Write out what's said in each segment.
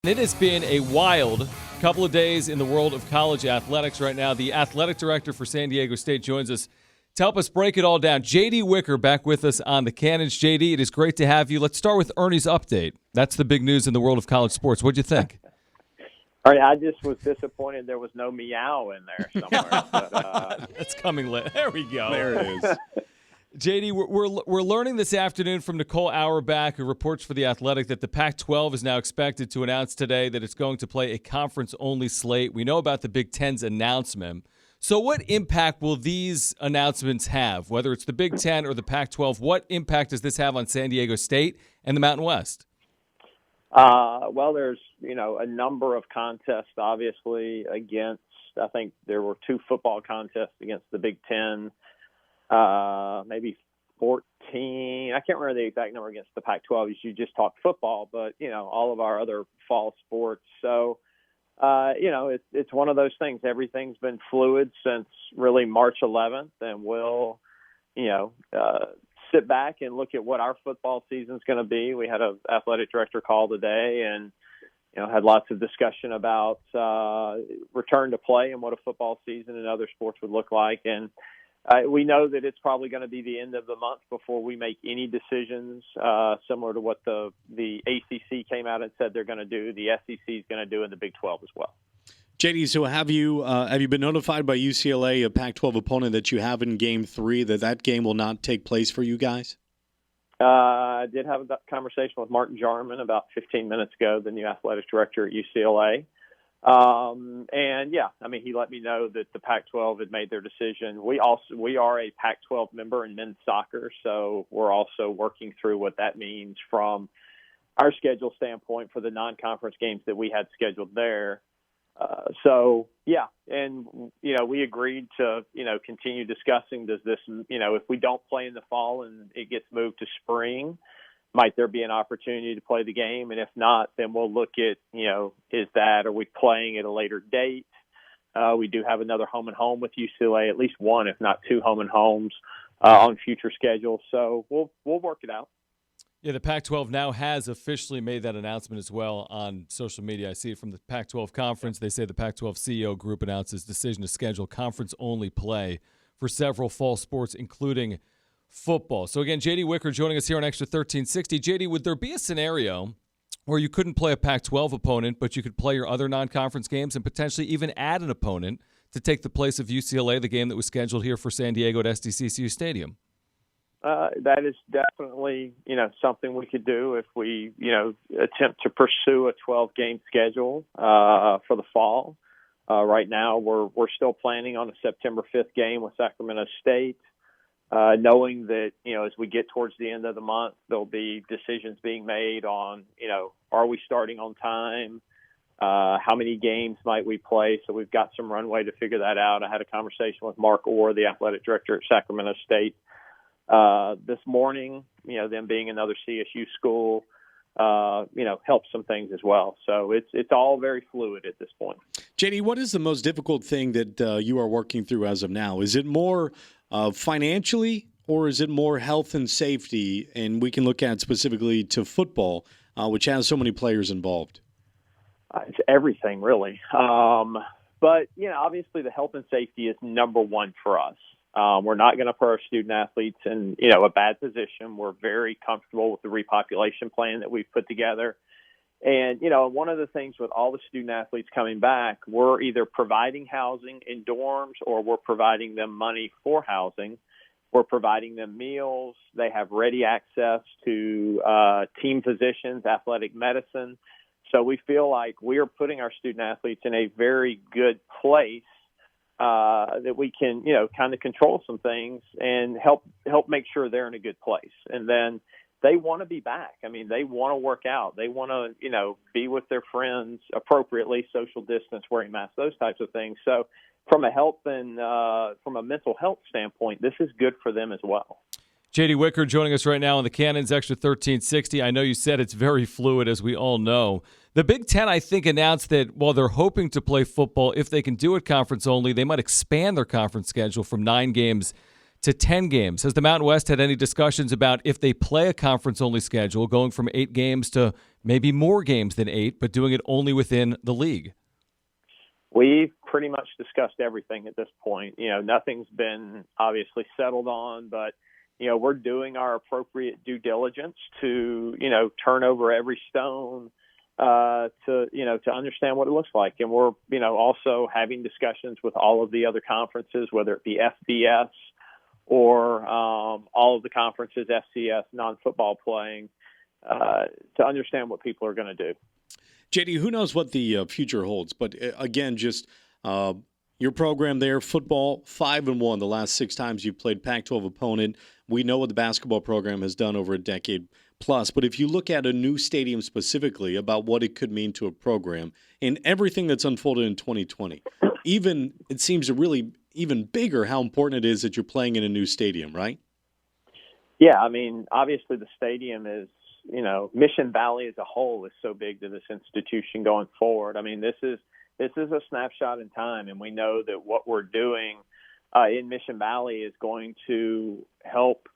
It has been a wild couple of days in the world of college athletics right now. The athletic director for San Diego State joins us to help us break it all down. J.D. Wicker back with us on the Cannons. J.D., it is great to have you. Let's start with Ernie's update. That's the big news in the world of college sports. What'd you think? All right, I just was disappointed there was no meow in there somewhere. But, That's coming later. There we go. There it is. JD, we're learning this afternoon from Nicole Auerbach, who reports for The Athletic, that the Pac-12 is now expected to announce today that it's going to play a conference-only slate. We know about the Big Ten's announcement. So what impact will these announcements have, whether it's the Big Ten or the Pac-12? What impact does this have on San Diego State and the Mountain West? Well, there's, a number of contests, obviously, against, I think there were 2 football contests against the Big Ten. Maybe 14. I can't remember the exact number against the Pac-12. You just talked football, but, all of our other fall sports. So, it's one of those things. Everything's been fluid since really March 11th, and we'll, sit back and look at what our football season's going to be. We had an athletic director call today and, had lots of discussion about return to play and what a football season and other sports would look like. And we know that it's probably going to be the end of the month before we make any decisions similar to what the ACC came out and said they're going to do. The SEC is going to do in the Big 12 as well. JD, so have you been notified by UCLA, a Pac-12 opponent, that you have in Game 3, that game will not take place for you guys? I did have a conversation with Martin Jarman about 15 minutes ago, the new athletic director at UCLA. He let me know that the Pac-12 had made their decision. We are a Pac-12 member in men's soccer, so we're also working through what that means from our schedule standpoint for the non-conference games that we had scheduled there. We agreed to, continue discussing, does this, if we don't play in the fall and it gets moved to spring, might there be an opportunity to play the game? And if not, then we'll look at, are we playing at a later date? We do have another home and home with UCLA, at least one, if not 2 home and homes on future schedules. So we'll work it out. Yeah, the Pac-12 now has officially made that announcement as well on social media. I see it from the Pac-12 conference. They say the Pac-12 CEO group announced its decision to schedule conference-only play for several fall sports, including football. So again, J.D. Wicker joining us here on Xtra 1360. J.D., would there be a scenario where you couldn't play a Pac-12 opponent, but you could play your other non-conference games and potentially even add an opponent to take the place of UCLA, the game that was scheduled here for San Diego at Sdsu Stadium? That is definitely, something we could do if we, attempt to pursue a 12-game schedule for the fall. Right now, we're still planning on a September 5th game with Sacramento State, knowing that, as we get towards the end of the month, there'll be decisions being made on, are we starting on time? How many games might we play? So we've got some runway to figure that out. I had a conversation with Mark Orr, the athletic director at Sacramento State, this morning. Them being another CSU school, helps some things as well. So it's all very fluid at this point. JD, what is the most difficult thing that you are working through as of now? Is it more financially, or is it more health and safety? And we can look at specifically to football, which has so many players involved. It's everything, really. But, obviously the health and safety is number one for us. We're not going to put our student athletes in, a bad position. We're very comfortable with the repopulation plan that we've put together. And, one of the things with all the student athletes coming back, we're either providing housing in dorms or we're providing them money for housing. We're providing them meals. They have ready access to team physicians, athletic medicine. So we feel like we are putting our student athletes in a very good place that we can, kind of control some things and help make sure they're in a good place. And then they want to be back. I mean, they want to work out. They want to, be with their friends appropriately, social distance, wearing masks, those types of things. So from a health and from a mental health standpoint, this is good for them as well. J.D. Wicker joining us right now on the Cannons Xtra 1360. I know you said it's very fluid, as we all know. The Big Ten, I think, announced that while they're hoping to play football, if they can do it conference only, they might expand their conference schedule from 9 games to 10 games. Has the Mountain West had any discussions about if they play a conference-only schedule, going from 8 games to maybe more games than 8, but doing it only within the league? We've pretty much discussed everything at this point. Nothing's been obviously settled on, but, we're doing our appropriate due diligence to, turn over every stone to understand what it looks like. And we're, also having discussions with all of the other conferences, whether it be FBS or all of the conferences, FCS, non-football playing, to understand what people are going to do. JD, who knows what the future holds? But again, just your program there, football, 5-1 the last 6 times you've played Pac-12 opponent. We know what the basketball program has done over a decade plus. But if you look at a new stadium specifically about what it could mean to a program and everything that's unfolded in 2020, even it seems really even bigger how important it is that you're playing in a new stadium, right? Yeah, obviously the stadium is, Mission Valley as a whole is so big to this institution going forward. This is a snapshot in time, and we know that what we're doing in Mission Valley is going to help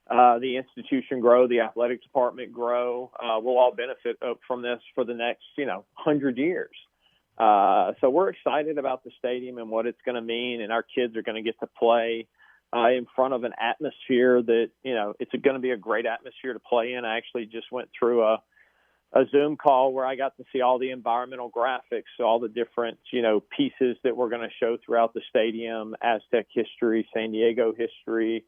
the institution grow, the athletic department grow. We'll all benefit from this for the next, 100 years. So we're excited about the stadium and what it's going to mean, and our kids are going to get to play in front of an atmosphere that, it's going to be a great atmosphere to play in. I actually just went through a Zoom call where I got to see all the environmental graphics, so all the different, pieces that we're going to show throughout the stadium, Aztec history, San Diego history,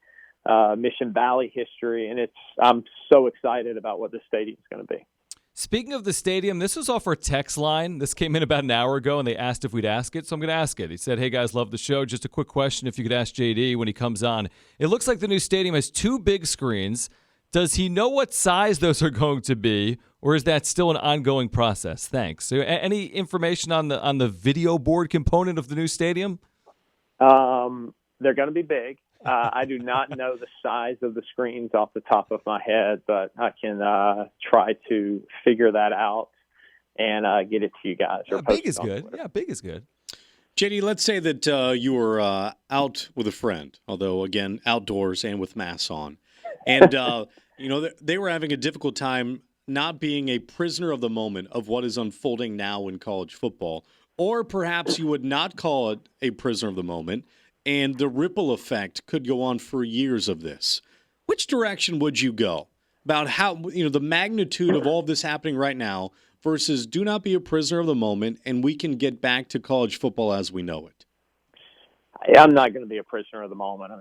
Mission Valley history, and I'm so excited about what the stadium is going to be. Speaking of the stadium, this was off our text line. This came in about an hour ago, and they asked if we'd ask it, so I'm going to ask it. He said, hey, guys, love the show. Just a quick question if you could ask JD when he comes on. It looks like the new stadium has 2 big screens. Does he know what size those are going to be, or is that still an ongoing process? Thanks. So, any information on the video board component of the new stadium? They're going to be big. I do not know the size of the screens off the top of my head, but I can try to figure that out and get it to you guys. Big is good. Yeah, big is good. JD, let's say that you were out with a friend, although, again, outdoors and with masks on. And, they were having a difficult time not being a prisoner of the moment of what is unfolding now in college football. Or perhaps you would not call it a prisoner of the moment, and the ripple effect could go on for years of this. Which direction would you go about how, the magnitude of all of this happening right now versus do not be a prisoner of the moment and we can get back to college football as we know it? I'm not going to be a prisoner of the moment.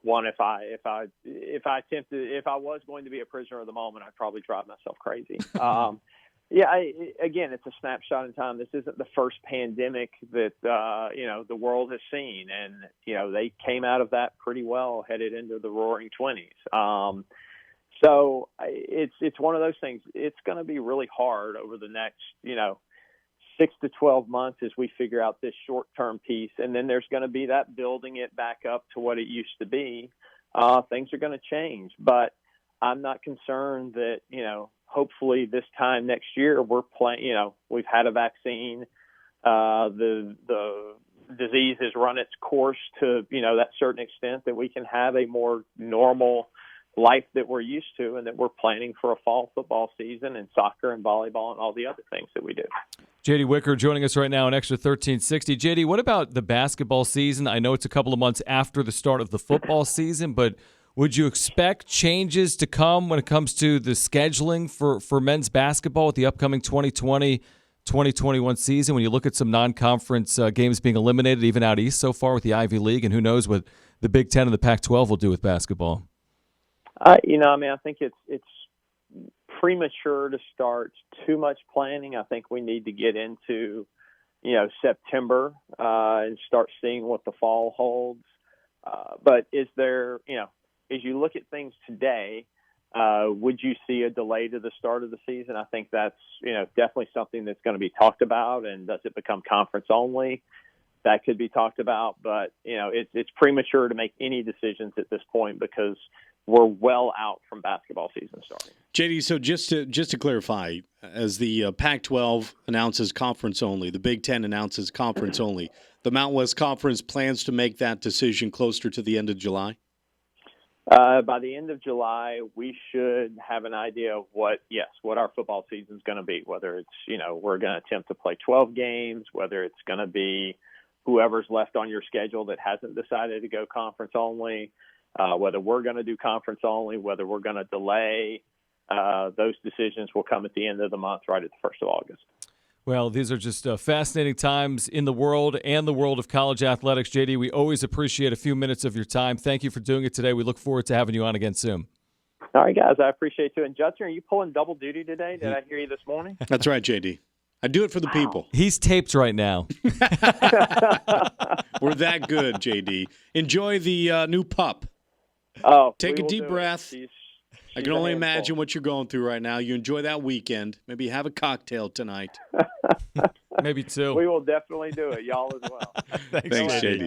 One, if I was going to be a prisoner of the moment, I'd probably drive myself crazy. Again, it's a snapshot in time. This isn't the first pandemic that, the world has seen. And, they came out of that pretty well headed into the roaring 20s. So it's one of those things. It's going to be really hard over the next, 6 to 12 months as we figure out this short-term piece. And then there's going to be that building it back up to what it used to be. Things are going to change. But I'm not concerned that, hopefully this time next year we're playing, we've had a vaccine. The disease has run its course to, that certain extent that we can have a more normal life that we're used to and that we're planning for a fall football season and soccer and volleyball and all the other things that we do. JD Wicker joining us right now on Xtra 1360. JD, what about the basketball season? I know it's a couple of months after the start of the football season, but would you expect changes to come when it comes to the scheduling for men's basketball with the upcoming 2020-2021 season when you look at some non-conference games being eliminated even out east so far with the Ivy League, and who knows what the Big Ten and the Pac-12 will do with basketball? I think it's premature to start too much planning. I think we need to get into, September and start seeing what the fall holds. But is there, as you look at things today, would you see a delay to the start of the season? I think that's, definitely something that's going to be talked about. And does it become conference only? That could be talked about. But, it's premature to make any decisions at this point because we're well out from basketball season starting. JD, so just to clarify, as the Pac-12 announces conference only, the Big Ten announces conference only, the Mountain West Conference plans to make that decision closer to the end of July? By the end of July, we should have an idea of what our football season is going to be, whether it's, we're going to attempt to play 12 games, whether it's going to be whoever's left on your schedule that hasn't decided to go conference only, whether we're going to do conference only, whether we're going to delay. Those decisions will come at the end of the month, right at the 1st of August. Well, these are just fascinating times in the world and the world of college athletics. JD, we always appreciate a few minutes of your time. Thank you for doing it today. We look forward to having you on again soon. All right, guys, I appreciate you. And Judson, are you pulling double duty today? Did I hear you this morning? That's right, JD. I do it for the people. He's taped right now. We're that good, JD. Enjoy the new pup. Oh, Take a deep breath. I can only imagine what you're going through right now. You enjoy that weekend. Maybe have a cocktail tonight. Maybe two. We will definitely do it. Y'all as well. Thanks, JD.